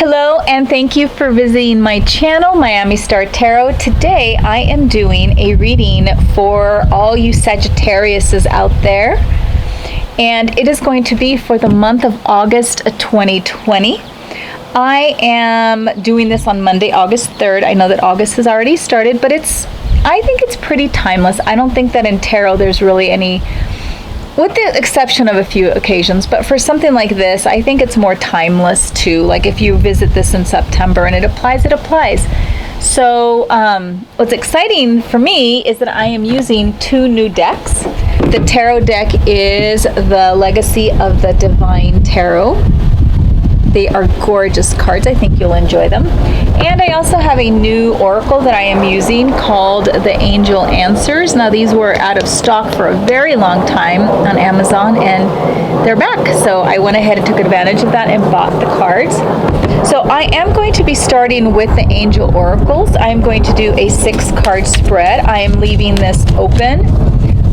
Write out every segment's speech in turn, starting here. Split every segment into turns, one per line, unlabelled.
Hello, and thank you for visiting my channel, Miami Star Tarot. Today I am doing a reading for all you Sagittariuses out there, and it is going to be for the month of August 2020. I am doing this on Monday, August 3rd. I know that August has already started, but I think it's pretty timeless. I don't think that in tarot there's really any, with the exception of a few occasions, but for something like this, I think it's more timeless too. Like if you visit this in September and it applies, it applies. So what's exciting for me is that I am using two new decks. The tarot deck is the Legacy of the Divine Tarot. They are gorgeous cards. I think you'll enjoy them. And I also have a new oracle that I am using called the Angel Answers. Now these were out of stock for a very long time on Amazon and they're back. So I went ahead and took advantage of that and bought the cards. So I am going to be starting with the Angel Oracles. I am going to do a 6-card spread. I am leaving this open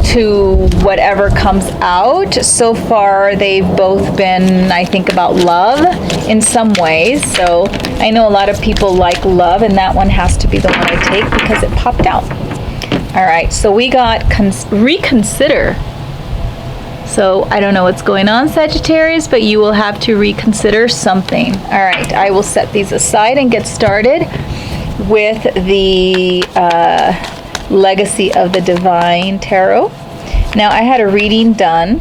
to whatever comes out. So far they've both been, I think, about love in some ways. So I know a lot of people like love, and that one has to be the one I take because it popped out. All right, so we got reconsider. So I don't know what's going on, Sagittarius, but you will have to reconsider something. All right, I will set these aside and get started with the Legacy of the Divine Tarot. Now I had a reading done.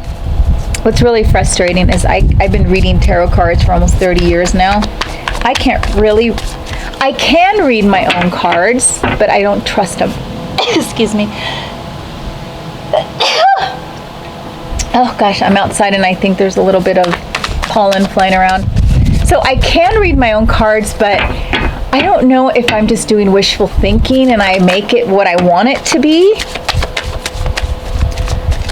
What's really frustrating is I've been reading tarot cards for almost 30 years now. I can read my own cards, but I don't trust them. Excuse me. Oh gosh, I'm outside and I think there's a little bit of pollen flying around. So I can read my own cards, but I don't know if I'm just doing wishful thinking and I make it what I want it to be.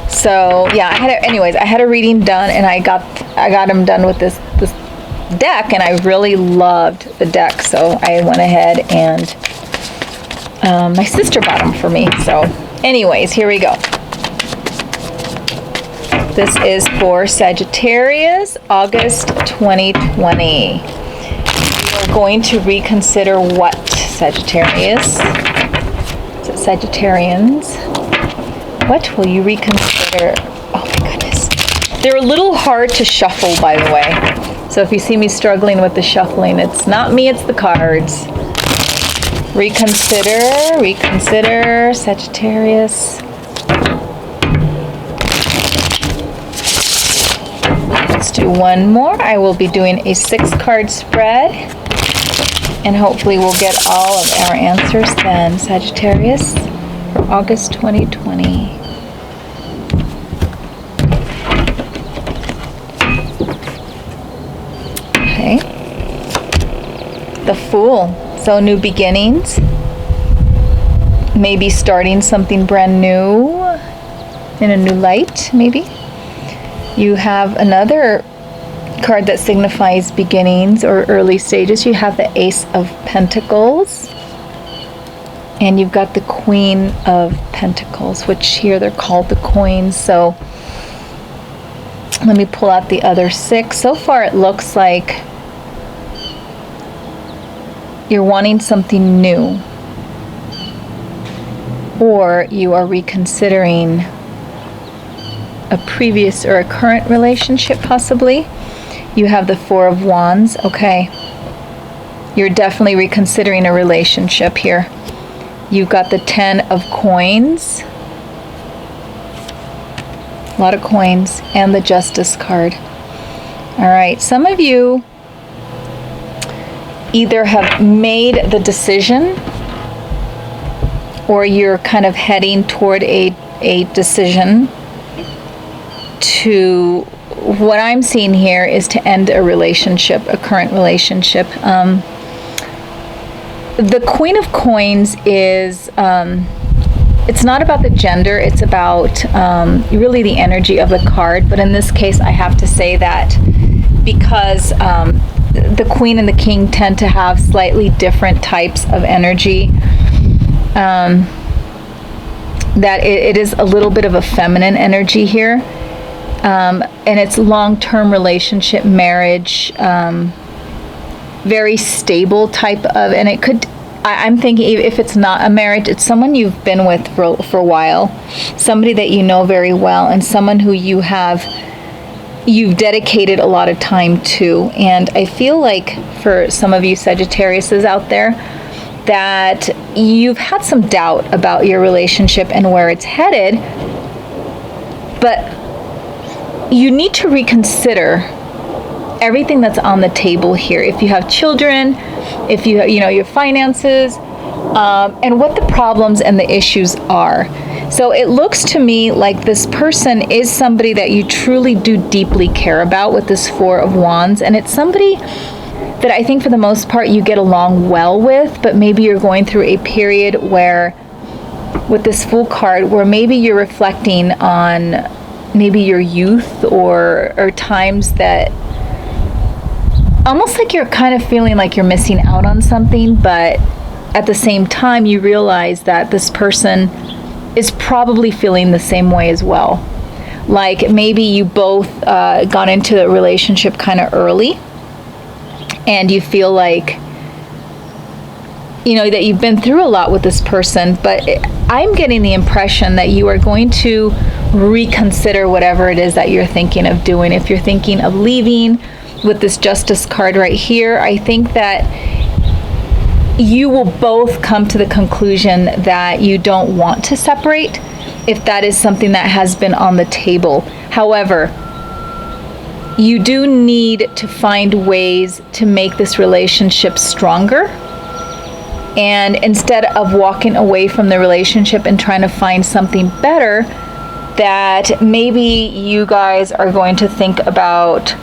So yeah, I had a reading done and I got them done with this deck, and I really loved the deck. So I went ahead and my sister bought them for me. So anyways, here we go. This is for Sagittarius, August 2020. We're going to reconsider what, Sagittarius? Is it Sagittarians? What will you reconsider? Oh my goodness. They're a little hard to shuffle, by the way. So if you see me struggling with the shuffling, it's not me, it's the cards. Reconsider, Sagittarius. Let's do one more. I will be doing a 6-card spread, and hopefully we'll get all of our answers then, Sagittarius, for August 2020. Okay. The Fool. So new beginnings. Maybe starting something brand new in a new light, maybe. You have another card that signifies beginnings or early stages. You have the Ace of Pentacles. And you've got the Queen of Pentacles, which here they're called the Coins. So let me pull out the other 6. So far it looks like you're wanting something new, or you are reconsidering a previous or a current relationship, possibly. You have the 4 of Wands. Okay, you're definitely reconsidering a relationship here. You've got the 10 of Coins, a lot of coins, and the Justice card. All right, some of you either have made the decision, or you're kind of heading toward a decision. To what I'm seeing here is to end a relationship, a current relationship. The Queen of Coins is, it's not about the gender, it's about really the energy of the card. But in this case, I have to say that because the Queen and the King tend to have slightly different types of energy, that it is a little bit of a feminine energy here. And it's long-term relationship, marriage, very stable type of, and it could, I'm thinking if it's not a marriage, it's someone you've been with for a while, somebody that you know very well, and someone who you've dedicated a lot of time to. And I feel like for some of you Sagittariuses out there, that you've had some doubt about your relationship and where it's headed, but you need to reconsider everything that's on the table here. If you have children, if you know your finances, and what the problems and the issues are. So it looks to me like this person is somebody that you truly do deeply care about with this Four of Wands, and it's somebody that I think for the most part you get along well with, but maybe you're going through a period where, with this Fool card, where maybe you're reflecting on maybe your youth or times that almost like you're kind of feeling like you're missing out on something, but at the same time you realize that this person is probably feeling the same way as well. Like maybe you both got into the relationship kind of early, and you feel like, you know, that you've been through a lot with this person, but I'm getting the impression that you are going to reconsider whatever it is that you're thinking of doing. If you're thinking of leaving, with this Justice card right here, I think that you will both come to the conclusion that you don't want to separate, if that is something that has been on the table. However, you do need to find ways to make this relationship stronger. And instead of walking away from the relationship and trying to find something better, that maybe you guys are going to think about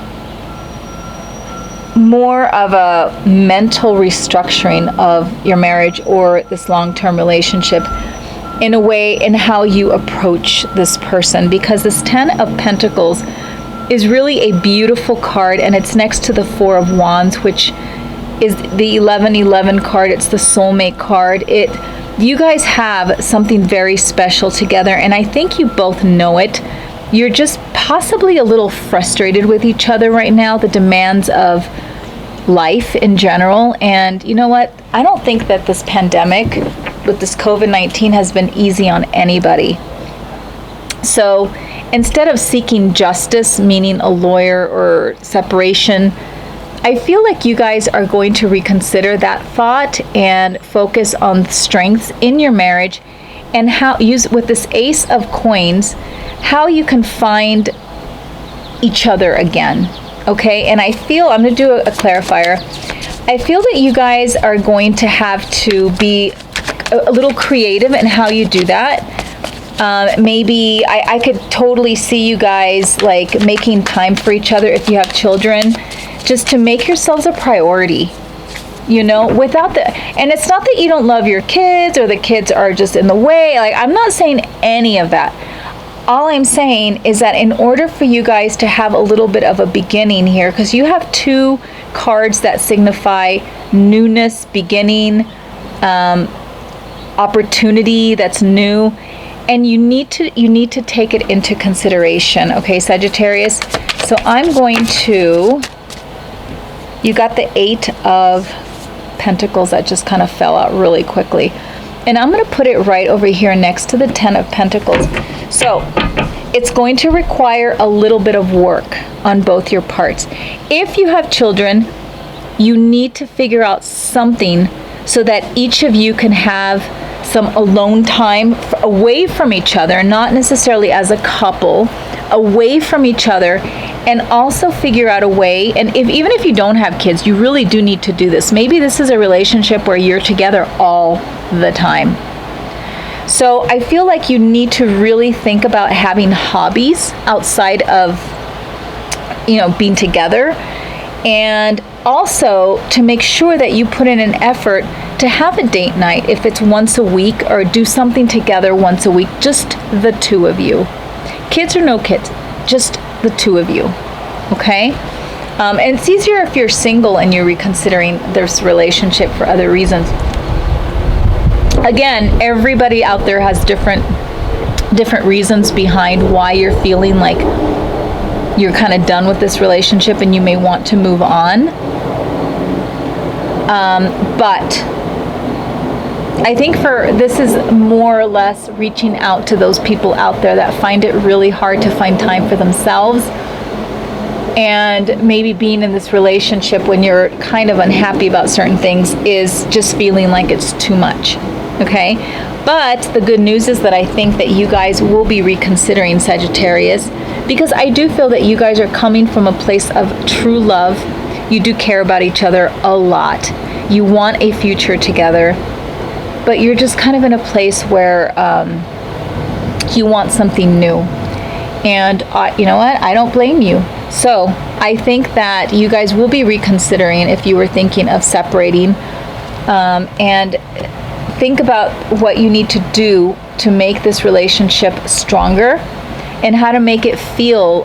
more of a mental restructuring of your marriage or this long-term relationship in a way in how you approach this person, because this Ten of Pentacles is really a beautiful card, and it's next to the Four of Wands, which is the 1111 card. It's the soulmate card. You guys have something very special together, and I think you both know it. You're just possibly a little frustrated with each other right now, the demands of life in general. And you know what? I don't think that this pandemic with this COVID-19 has been easy on anybody. So instead of seeking justice, meaning a lawyer or separation, I feel like you guys are going to reconsider that thought and focus on strengths in your marriage, and how use with this Ace of Coins, how you can find each other again. Okay, and I feel, I'm going to do a clarifier. I feel that you guys are going to have to be a little creative in how you do that. Maybe I could totally see you guys like making time for each other if you have children, just to make yourselves a priority, you know, without the, and it's not that you don't love your kids or the kids are just in the way. Like, I'm not saying any of that. All I'm saying is that in order for you guys to have a little bit of a beginning here, because you have two cards that signify newness, beginning, opportunity that's new, and you need to take it into consideration, okay, Sagittarius? So I'm going to, you got the Eight of Pentacles that just kind of fell out really quickly. And I'm going to put it right over here next to the Ten of Pentacles. So it's going to require a little bit of work on both your parts. If you have children, you need to figure out something so that each of you can have some alone time away from each other, not necessarily as a couple, away from each other, and also figure out a way. And even if you don't have kids, you really do need to do this. Maybe this is a relationship where you're together all the time. So I feel like you need to really think about having hobbies outside of, you know, being together, and also to make sure that you put in an effort to have a date night, if it's once a week, or do something together once a week, just the two of you. Kids or no kids, just the two of you, okay? And it's easier if you're single and you're reconsidering this relationship for other reasons. Again, everybody out there has different reasons behind why you're feeling like you're kind of done with this relationship and you may want to move on. But I think this is more or less reaching out to those people out there that find it really hard to find time for themselves, and maybe being in this relationship when you're kind of unhappy about certain things is just feeling like it's too much. Okay, but the good news is that I think that you guys will be reconsidering, Sagittarius, because I do feel that you guys are coming from a place of true love. You do care about each other a lot. You want a future together, but you're just kind of in a place where you want something new. And you know what? I don't blame you. So I think that you guys will be reconsidering if you were thinking of separating, and think about what you need to do to make this relationship stronger, and how to make it feel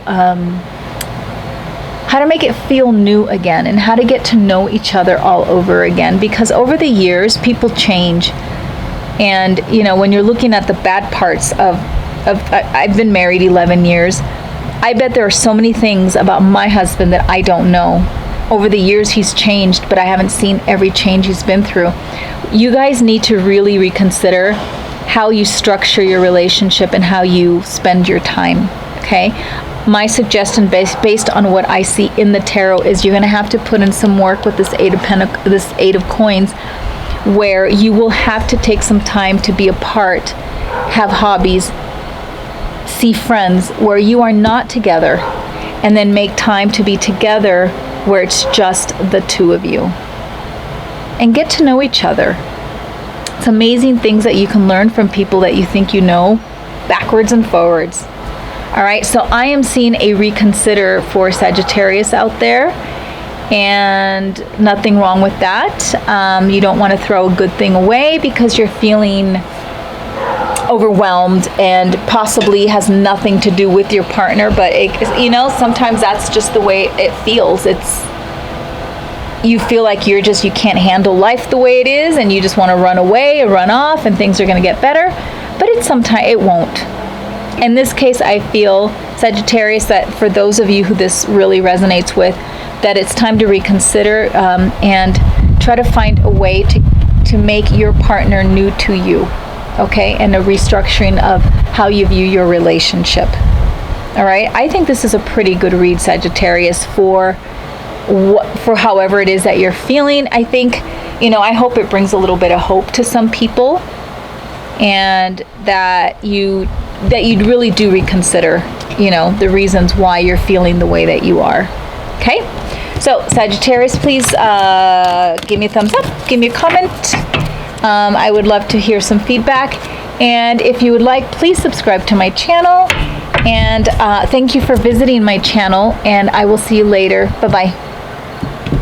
new again, and how to get to know each other all over again. Because over the years, people change, and when you're looking at the bad parts of I've been married 11 years. I bet there are so many things about my husband that I don't know. Over the years, he's changed, but I haven't seen every change he's been through. You guys need to really reconsider how you structure your relationship and how you spend your time, okay? My suggestion based on what I see in the tarot is you're going to have to put in some work with this Eight of Coins, where you will have to take some time to be apart, have hobbies, see friends where you are not together, and then make time to be together where it's just the two of you, and get to know each other. It's amazing things that you can learn from people that you think you know, backwards and forwards. All right, so I am seeing a reconsider for Sagittarius out there, and nothing wrong with that. You don't want to throw a good thing away because you're feeling overwhelmed, and possibly has nothing to do with your partner, but sometimes that's just the way it feels. You feel like you can't handle life the way it is, and you just want to run away or run off, and things are going to get better, but sometimes it won't. In this case, I feel, Sagittarius, that for those of you who this really resonates with, that it's time to reconsider, and try to find a way to make your partner new to you. Okay, and a restructuring of how you view your relationship. All right, I think this is a pretty good read, Sagittarius, for however it is that you're feeling. I think, I hope it brings a little bit of hope to some people, and that you'd really do reconsider, the reasons why you're feeling the way that you are. Okay, so Sagittarius, please give me a thumbs up, give me a comment. I would love to hear some feedback, and if you would like, please subscribe to my channel, and thank you for visiting my channel, and I will see you later. Bye-bye.